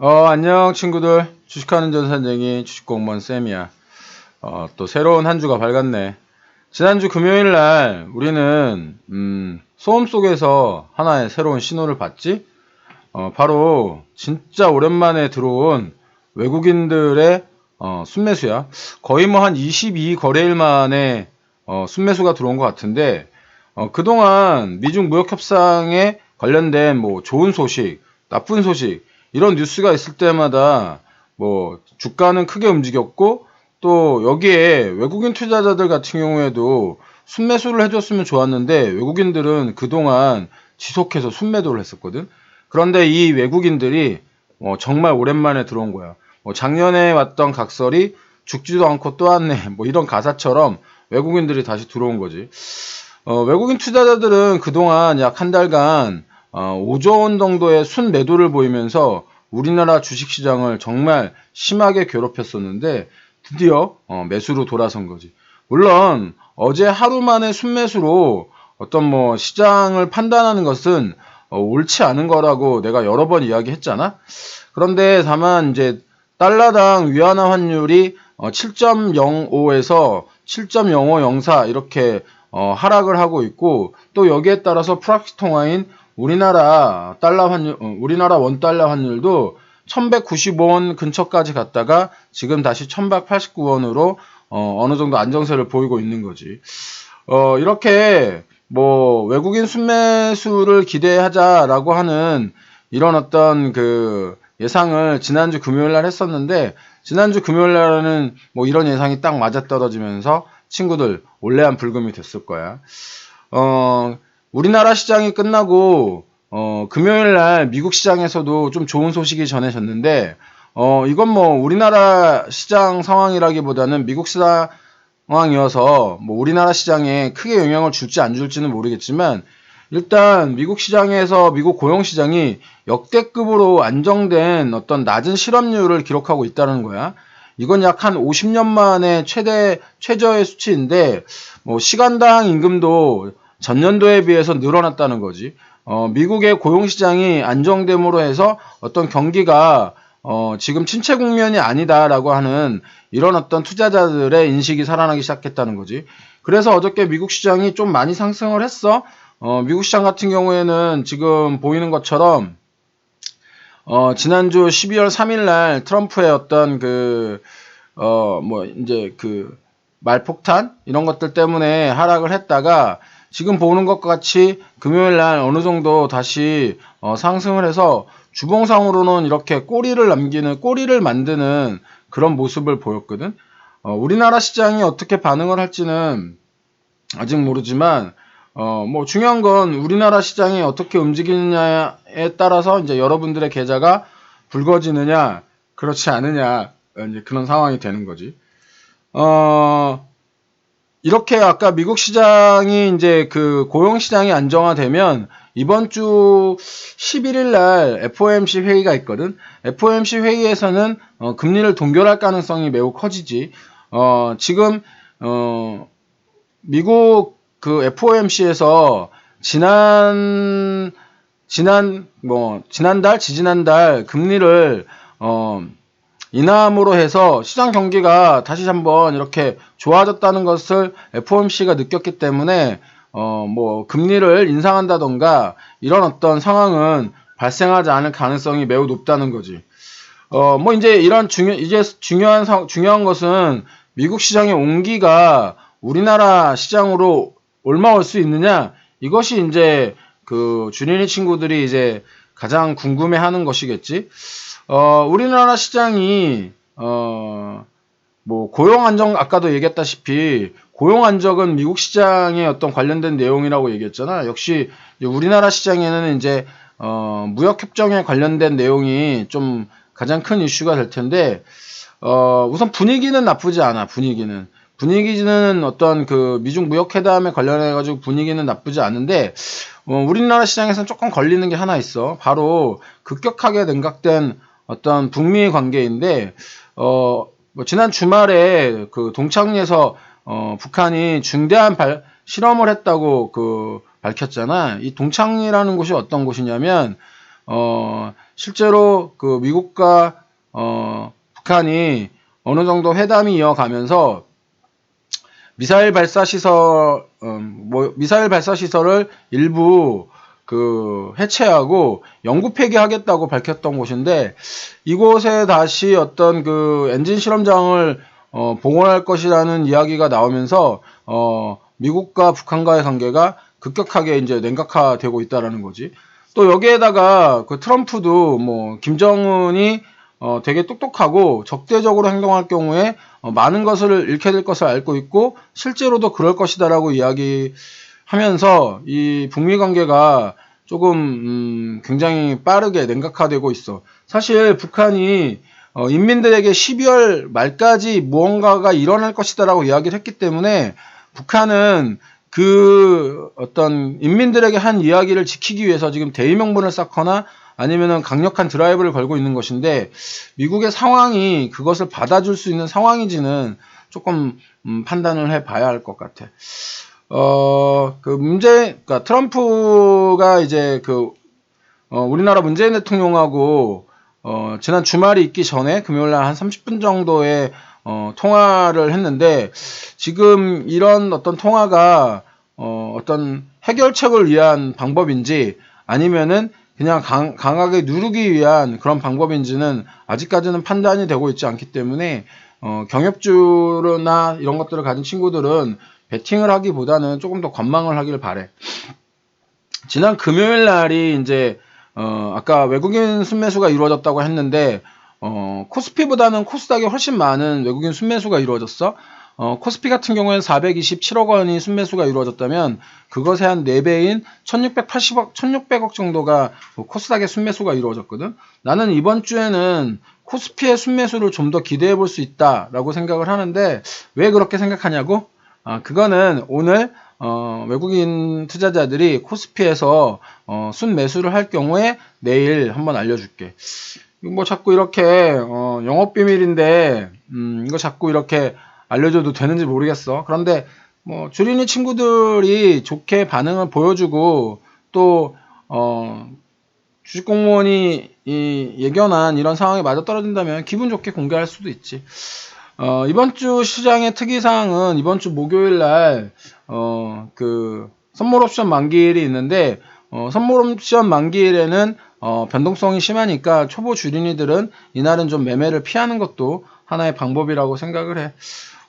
안녕 친구들. 주식하는 전산쟁이 주식공무원 쌤이야. 또 새로운 한 주가 밝았네. 지난주 금요일 날 우리는 소음 속에서 하나의 새로운 신호를 봤지? 바로 진짜 오랜만에 들어온 외국인들의 순매수야. 거의 뭐 한 22거래일 만에 순매수가 들어온 것 같은데, 그동안 미중 무역 협상에 관련된 뭐 좋은 소식, 나쁜 소식 이런 뉴스가 있을 때마다 뭐 주가는 크게 움직였고, 또 여기에 외국인 투자자들 같은 경우에도 순매수를 해줬으면 좋았는데, 외국인들은 그동안 지속해서 순매도를 했었거든. 그런데 이 외국인들이 정말 오랜만에 들어온 거야. 작년에 왔던 각설이 죽지도 않고 또 왔네. 뭐 이런 가사처럼 외국인들이 다시 들어온 거지. 외국인 투자자들은 그동안 약 한 달간 5조 원 정도의 순매도를 보이면서 우리나라 주식시장을 정말 심하게 괴롭혔었는데, 드디어 매수로 돌아선 거지. 물론 어제 하루 만에 순매수로 어떤 뭐 시장을 판단하는 것은 옳지 않은 거라고 내가 여러 번 이야기했잖아. 그런데 다만 이제 달러당 위안화 환율이 7.05에서 7.0504 이렇게 하락을 하고 있고, 또 여기에 따라서 프락시 통화인 우리나라 달러 환율, 우리나라 원 달러 환율도 1195원 근처까지 갔다가 지금 다시 1189원으로 어느 정도 안정세를 보이고 있는 거지. 이렇게 뭐 외국인 순매수를 기대하자라고 하는 이런 어떤 그 예상을 지난주 금요일 날 했었는데, 지난주 금요일 날은 뭐 이런 예상이 딱 맞아떨어지면서 친구들 올레한 불금이 됐을 거야. 우리나라 시장이 끝나고 금요일 날 미국 시장에서도 좀 좋은 소식이 전해졌는데, 이건 뭐 우리나라 시장 상황이라기보다는 미국 시장 상황이어서 뭐 우리나라 시장에 크게 영향을 줄지 안 줄지는 모르겠지만, 일단 미국 시장에서 미국 고용 시장이 역대급으로 안정된 어떤 낮은 실업률을 기록하고 있다는 거야. 이건 약 한 50년 만에 최저의 수치인데, 뭐 시간당 임금도 전년도에 비해서 늘어났다는 거지. 미국의 고용 시장이 안정됨으로 해서 어떤 경기가 지금 침체 국면이 아니다라고 하는 이런 어떤 투자자들의 인식이 살아나기 시작했다는 거지. 그래서 어저께 미국 시장이 좀 많이 상승을 했어. 미국 시장 같은 경우에는 지금 보이는 것처럼 지난주 12월 3일 날 트럼프의 어떤 뭐 이제 말폭탄 이런 것들 때문에 하락을 했다가, 지금 보는 것과 같이 금요일 날 어느 정도 다시 상승을 해서 주봉상으로는 이렇게 꼬리를 만드는 그런 모습을 보였거든. 우리나라 시장이 어떻게 반응을 할지는 아직 모르지만, 뭐 중요한 건 우리나라 시장이 어떻게 움직이느냐에 따라서 이제 여러분들의 계좌가 붉어지느냐 그렇지 않느냐, 이제 그런 상황이 되는 거지. 이렇게 아까 미국 시장이 이제 고용 시장이 안정화되면 이번 주 11일 날 FOMC 회의가 있거든. FOMC 회의에서는 금리를 동결할 가능성이 매우 커지지. 지금 미국 FOMC에서 지지난달 금리를 인하함으로 해서 시장 경기가 다시 한번 이렇게 좋아졌다는 것을 FOMC가 느꼈기 때문에 뭐 금리를 인상한다던가 이런 어떤 상황은 발생하지 않을 가능성이 매우 높다는 거지. 뭐 이제 중요한 것은 미국 시장의 온기가 우리나라 시장으로 올라올 수 있느냐, 이것이 이제 주린이 친구들이 이제 가장 궁금해하는 것이겠지. 우리나라 시장이 뭐 고용 안정, 아까도 얘기했다시피 고용 안정은 미국 시장의 어떤 관련된 내용이라고 얘기했잖아. 역시 우리나라 시장에는 이제 무역 협정에 관련된 내용이 좀 가장 큰 이슈가 될 텐데, 우선 분위기는 나쁘지 않아. 분위기는 어떤 미중 무역 회담에 관련해 가지고 분위기는 나쁘지 않은데, 우리나라 시장에서는 조금 걸리는 게 하나 있어. 바로 급격하게 냉각된 어떤 북미 관계인데, 뭐 지난 주말에 동창리에서 북한이 중대한 실험을 했다고 밝혔잖아. 이 동창리라는 곳이 어떤 곳이냐면 실제로 그 미국과 북한이 어느 정도 회담이 이어가면서 미사일 발사 시설을 일부 그 해체하고 영구 폐기하겠다고 밝혔던 곳인데, 이곳에 다시 어떤 그 엔진 실험장을 복원할 것이라는 이야기가 나오면서 미국과 북한과의 관계가 급격하게 이제 냉각화되고 있다라는 거지. 또 여기에다가 그 트럼프도 뭐 김정은이 되게 똑똑하고 적대적으로 행동할 경우에 많은 것을 잃게 될 것을 알고 있고 실제로도 그럴 것이다라고 이야기하면서 이 북미 관계가 조금 굉장히 빠르게 냉각화되고 있어. 사실 북한이 인민들에게 12월 말까지 무언가가 일어날 것이다라고 이야기를 했기 때문에 북한은 그 어떤 인민들에게 한 이야기를 지키기 위해서 지금 대의명분을 쌓거나 아니면은 강력한 드라이브를 걸고 있는 것인데, 미국의 상황이 그것을 받아줄 수 있는 상황인지는 조금 판단을 해봐야 할 것 같아. 그러니까 트럼프가 이제 우리나라 문재인 대통령하고 지난 주말이 있기 전에 금요일날 한 30분 정도의 통화를 했는데, 지금 이런 어떤 통화가 어떤 해결책을 위한 방법인지 아니면은 그냥 강하게 누르기 위한 그런 방법인지는 아직까지는 판단이 되고 있지 않기 때문에 경협주나 이런 것들을 가진 친구들은 베팅을 하기보다는 조금 더 관망을 하길 바래. 지난 금요일 날이 이제 아까 외국인 순매수가 이루어졌다고 했는데 코스피보다는 코스닥에 훨씬 많은 외국인 순매수가 이루어졌어. 코스피 같은 경우에는 427억 원이 순매수가 이루어졌다면 그것의 한 4배인 1600억 정도가 코스닥의 순매수가 이루어졌거든. 나는 이번 주에는 코스피의 순매수를 좀 더 기대해 볼 수 있다라고 생각을 하는데, 왜 그렇게 생각하냐고? 그거는 오늘 외국인 투자자들이 코스피에서 순매수를 할 경우에 내일 한번 알려줄게. 뭐 자꾸 이렇게 영업비밀인데 이거 자꾸 이렇게 알려줘도 되는지 모르겠어. 그런데 뭐 주린이 친구들이 좋게 반응을 보여주고 또 주식공무원이 예견한 이런 상황에 맞아떨어진다면 기분 좋게 공개할 수도 있지. 이번 주 시장의 특이사항은 이번 주 목요일 날 그 선물 옵션 만기일이 있는데, 선물 옵션 만기일에는 변동성이 심하니까 초보 주린이들은 이날은 좀 매매를 피하는 것도 하나의 방법이라고 생각을 해.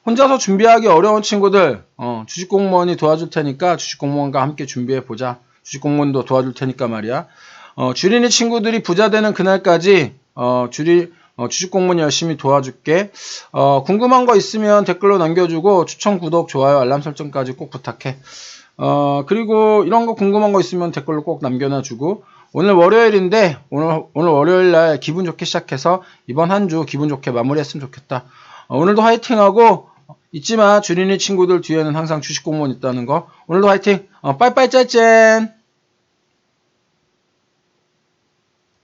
혼자서 준비하기 어려운 친구들, 주식공무원이 도와줄 테니까 주식공무원과 함께 준비해보자. 주식공무원도 도와줄 테니까 말이야. 주린이 친구들이 부자 되는 그날까지 주식공무원 열심히 도와줄게. 궁금한 거 있으면 댓글로 남겨주고 추천, 구독, 좋아요, 알람 설정까지 꼭 부탁해. 그리고 이런 거 궁금한 거 있으면 댓글로 꼭 남겨놔주고, 오늘 월요일인데 오늘 월요일 날 기분 좋게 시작해서 이번 한 주 기분 좋게 마무리했으면 좋겠다. 오늘도 화이팅하고 잊지마, 주린이 친구들 뒤에는 항상 주식공무원 있다는 거. 오늘도 화이팅. 빠이빠이 짤짠.